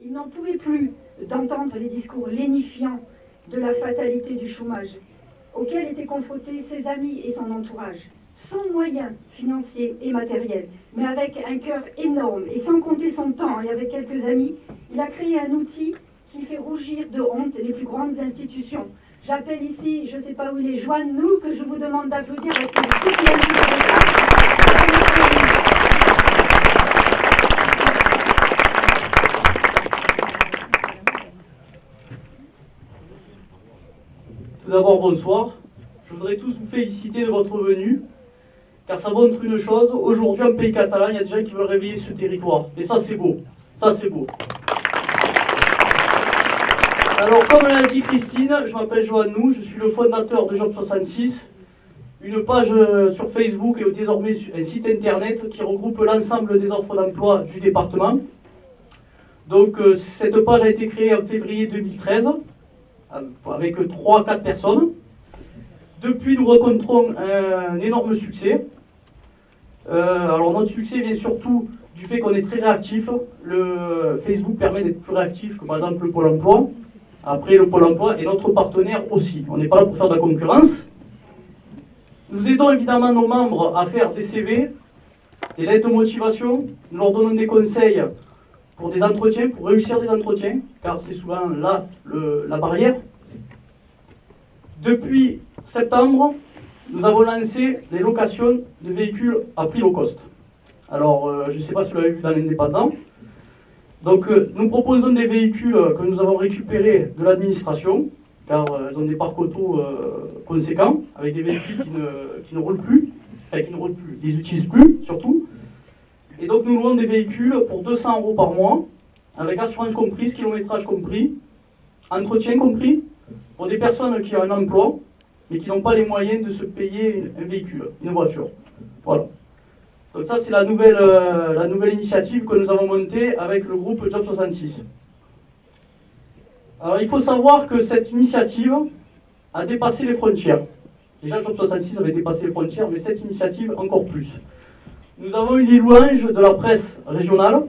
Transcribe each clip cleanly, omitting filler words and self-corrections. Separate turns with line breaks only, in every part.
Il n'en pouvait plus d'entendre les discours lénifiants de la fatalité du chômage, auquel étaient confrontés ses amis et son entourage, sans moyens financiers et matériels, mais avec un cœur énorme et sans compter son temps et avec quelques amis, il a créé un outil qui fait rougir de honte les plus grandes institutions. J'appelle ici, je ne sais pas où il est, Joanne-nous, que je vous demande d'applaudir parce que je sais qu'il a
Tout d'abord, bonsoir. Je voudrais tous vous féliciter de votre venue, car ça montre une chose. Aujourd'hui, en pays catalan, il y a des gens qui veulent réveiller ce territoire. Et ça, c'est beau. Ça, c'est beau. Alors, comme l'a dit Christine, je m'appelle Joannou, je suis le fondateur de Job 66, une page sur Facebook et désormais un site internet qui regroupe l'ensemble des offres d'emploi du département. Donc, cette page a été créée en février 2013, avec 3-4 personnes. Depuis, nous rencontrons un énorme succès. Alors, notre succès vient surtout du fait qu'on est très réactif. Le Facebook permet d'être plus réactif que par exemple le Pôle emploi. Après, le Pôle emploi est notre partenaire aussi. On n'est pas là pour faire de la concurrence. Nous aidons évidemment nos membres à faire des CV, des lettres de motivation. Nous leur donnons des conseils pour des entretiens, pour réussir des entretiens, car c'est souvent là la barrière. Depuis septembre, nous avons lancé les locations de véhicules à prix low cost. Alors, je ne sais pas si vous l'avez vu dans l'Indépendant. Donc, nous proposons des véhicules que nous avons récupérés de l'administration, car ils ont des parcs auto conséquents, avec des véhicules qui ne roulent plus, enfin qui ne roulent plus, ils n'utilisent plus surtout. Et donc, nous louons des véhicules pour 200 € par mois, avec assurance comprise, kilométrage compris, entretien compris, pour des personnes qui ont un emploi, mais qui n'ont pas les moyens de se payer un véhicule, une voiture. Voilà. Donc ça, c'est la nouvelle initiative que nous avons montée avec le groupe Job 66. Alors, il faut savoir que cette initiative a dépassé les frontières. Déjà, Job 66 avait dépassé les frontières, mais cette initiative encore plus. Nous avons eu les louanges de la presse régionale,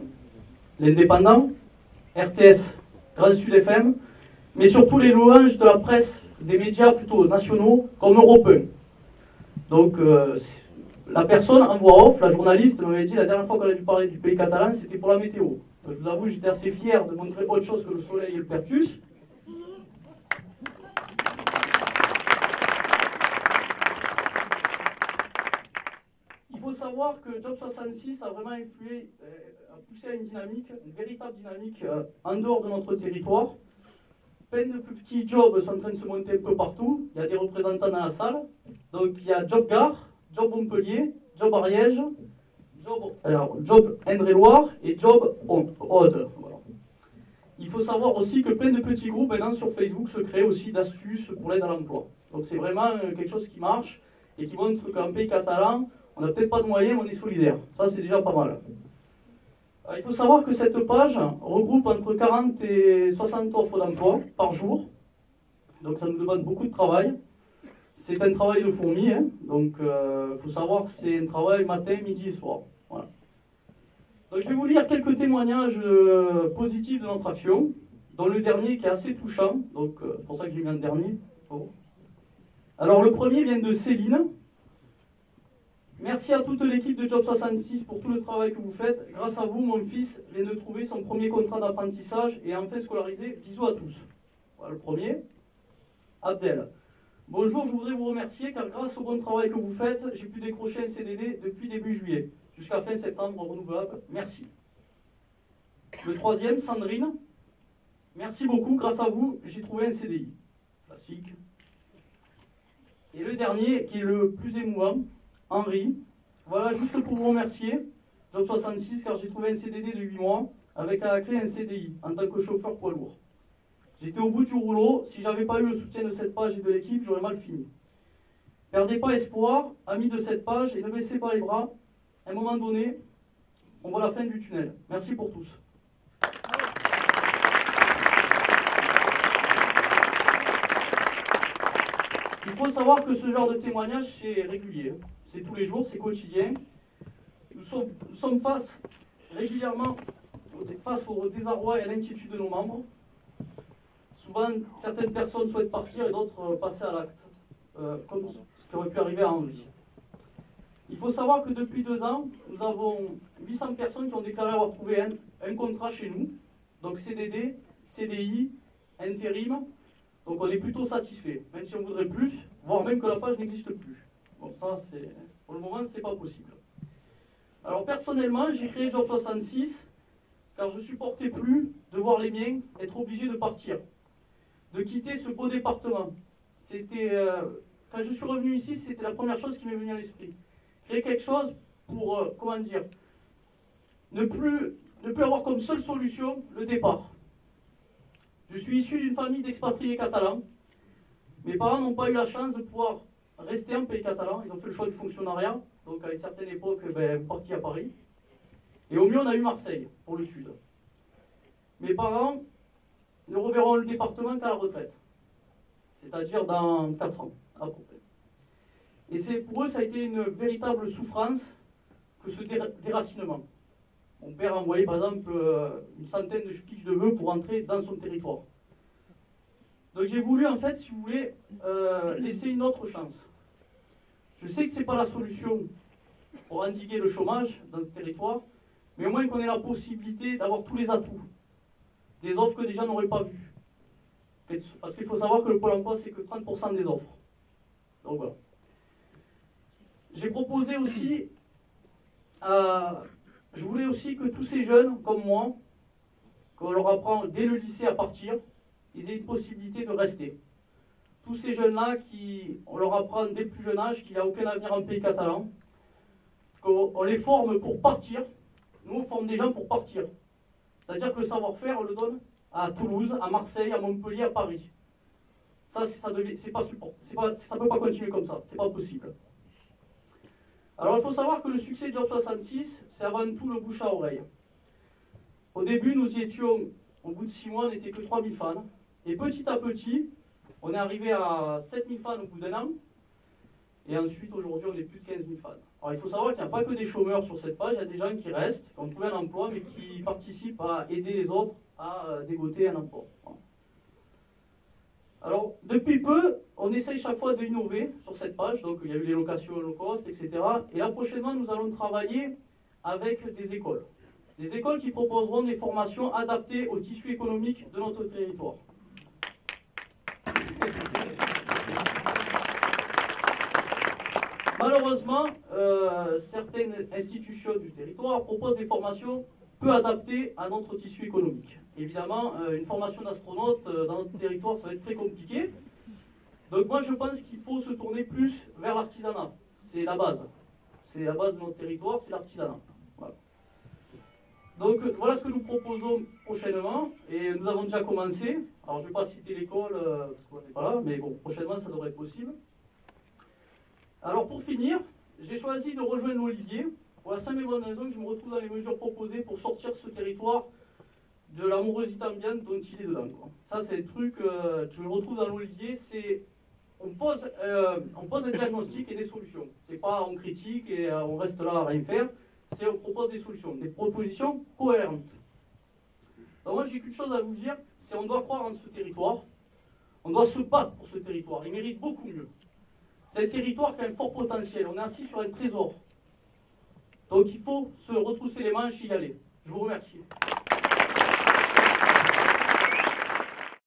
l'Indépendant, RTS, Grand Sud FM, mais surtout les louanges de la presse des médias plutôt nationaux comme européens. Donc, la personne en voix off, la journaliste, m'avait dit la dernière fois qu'on a dû parler du pays catalan, c'était pour la météo. Je vous avoue, j'étais assez fier de montrer autre chose que le soleil et le pertus. Il faut savoir que Job 66 a vraiment influé, a poussé à une dynamique, une véritable dynamique en dehors de notre territoire. Plein de plus petits jobs sont en train de se monter un peu partout. Il y a des représentants dans la salle. Donc il y a Job Gare, Job Montpellier, Job Ariège, Job Indre-et-Loire et Job Aude. Voilà. Il faut savoir aussi que plein de petits groupes maintenant sur Facebook se créent aussi d'astuces pour l'aide à l'emploi. Donc c'est vraiment quelque chose qui marche et qui montre qu'en pays catalan, on n'a peut-être pas de moyens, mais on est solidaire. Ça, c'est déjà pas mal. Il faut savoir que cette page regroupe entre 40 et 60 offres d'emploi par jour. Donc ça nous demande beaucoup de travail. C'est un travail de fourmi, hein. Donc il faut savoir que c'est un travail matin, midi et soir. Voilà. Donc je vais vous lire quelques témoignages positifs de notre action, dont le dernier qui est assez touchant, donc c'est pour ça que j'ai mis un dernier. Oh. Alors le premier vient de Céline. Merci à toute l'équipe de Job 66 pour tout le travail que vous faites. Grâce à vous, mon fils vient de trouver son premier contrat d'apprentissage et est enfin scolarisé. Bisous à tous. Voilà le premier. Abdel. Bonjour, je voudrais vous remercier car grâce au bon travail que vous faites, j'ai pu décrocher un CDD depuis début juillet jusqu'à fin septembre renouvelable. Merci. Le troisième, Sandrine. Merci beaucoup, grâce à vous, j'ai trouvé un CDI. Classique. Et le dernier, qui est le plus émouvant, Henri. Voilà, juste pour vous remercier, Job 66, car j'ai trouvé un CDD de 8 mois avec à la clé un CDI en tant que chauffeur poids lourd. J'étais au bout du rouleau. Si j'avais pas eu le soutien de cette page et de l'équipe, j'aurais mal fini. Perdez pas espoir, amis de cette page, et ne baissez pas les bras. À un moment donné, on voit la fin du tunnel. Merci pour tous. Il faut savoir que ce genre de témoignage, c'est régulier. C'est tous les jours, c'est quotidien. Nous sommes face régulièrement face au désarroi et à l'inquiétude de nos membres, souvent certaines personnes souhaitent partir et d'autres passer à l'acte, comme ce qui aurait pu arriver à Henri. Il faut savoir que depuis 2 ans, nous avons 800 personnes qui ont déclaré avoir trouvé un contrat chez nous, donc CDD, CDI, intérim, donc on est plutôt satisfait, même si on voudrait plus, voire même que la page n'existe plus. Bon, ça, pour le moment, c'est pas possible. Alors personnellement, j'ai créé Job 66 car je ne supportais plus de voir les miens être obligés de partir, de quitter ce beau département. Quand je suis revenu ici, c'était la première chose qui m'est venue à l'esprit. Créer quelque chose pour, comment dire, ne plus avoir comme seule solution le départ. Je suis issu d'une famille d'expatriés catalans. Mes parents n'ont pas eu la chance de pouvoir rester en pays catalan. Ils ont fait le choix du fonctionnariat. Donc à une certaine époque, parti à Paris. Et au mieux, on a eu Marseille, pour le sud. Mes parents ne reverront le département qu'à la retraite. C'est-à-dire dans 4 ans, à peu près. Et pour eux, ça a été une véritable souffrance que ce déracinement. Mon père a envoyé, par exemple, une centaine de fiches de vœux pour entrer dans son territoire. Donc j'ai voulu, en fait, si vous voulez, laisser une autre chance. Je sais que ce n'est pas la solution pour endiguer le chômage dans ce territoire, mais au moins qu'on ait la possibilité d'avoir tous les atouts, des offres que des gens n'auraient pas vues. Parce qu'il faut savoir que le Pôle emploi, c'est que 30% des offres. Donc voilà. J'ai proposé aussi, je voulais aussi que tous ces jeunes, comme moi, qu'on leur apprend dès le lycée à partir, ils aient une possibilité de rester. Tous ces jeunes-là, on leur apprend dès le plus jeune âge qu'il n'y a aucun avenir en pays catalan, qu'on les forme pour partir. Nous, on forme des gens pour partir. C'est-à-dire que le savoir-faire, on le donne à Toulouse, à Marseille, à Montpellier, à Paris. Ça ne peut pas continuer comme ça, c'est pas possible. Alors il faut savoir que le succès de Job 66, c'est avant tout le bouche à oreille. Au début, nous y étions, au bout de 6 mois, on n'était que 3000 fans. Et petit à petit, on est arrivé à 7000 fans au bout d'1 an. Et ensuite, aujourd'hui, on est plus de 15 000 fans. Alors il faut savoir qu'il n'y a pas que des chômeurs sur cette page, il y a des gens qui restent, qui ont trouvé un emploi, mais qui participent à aider les autres à dégoter un emploi. Voilà. Alors, depuis peu, on essaye chaque fois d'innover sur cette page. Donc, il y a eu les locations low cost, etc. Et là, prochainement, nous allons travailler avec des écoles. Des écoles qui proposeront des formations adaptées au tissu économique de notre territoire. Malheureusement, certaines institutions du territoire proposent des formations peu adaptées à notre tissu économique. Évidemment, une formation d'astronaute dans notre territoire, ça va être très compliqué. Donc moi, je pense qu'il faut se tourner plus vers l'artisanat. C'est la base. C'est la base de notre territoire, c'est l'artisanat. Voilà. Donc voilà ce que nous proposons prochainement. Et nous avons déjà commencé. Alors je ne vais pas citer l'école, parce qu'on n'est pas là, mais bon, prochainement, ça devrait être possible. Alors pour finir, j'ai choisi de rejoindre l'Olivier pour la simple et bonne raison que je me retrouve dans les mesures proposées pour sortir ce territoire de l'amorosité ambiante dont il est dedans. Ça, c'est le truc que je retrouve dans l'Olivier, c'est on pose un diagnostic et des solutions. C'est pas on critique et on reste là à rien faire, c'est on propose des solutions, des propositions cohérentes. Donc moi, j'ai qu'une chose à vous dire, c'est on doit croire en ce territoire, on doit se battre pour ce territoire, il mérite beaucoup mieux. C'est un territoire qui a un fort potentiel, on est assis sur un trésor. Donc il faut se retrousser les manches et y aller. Je vous remercie.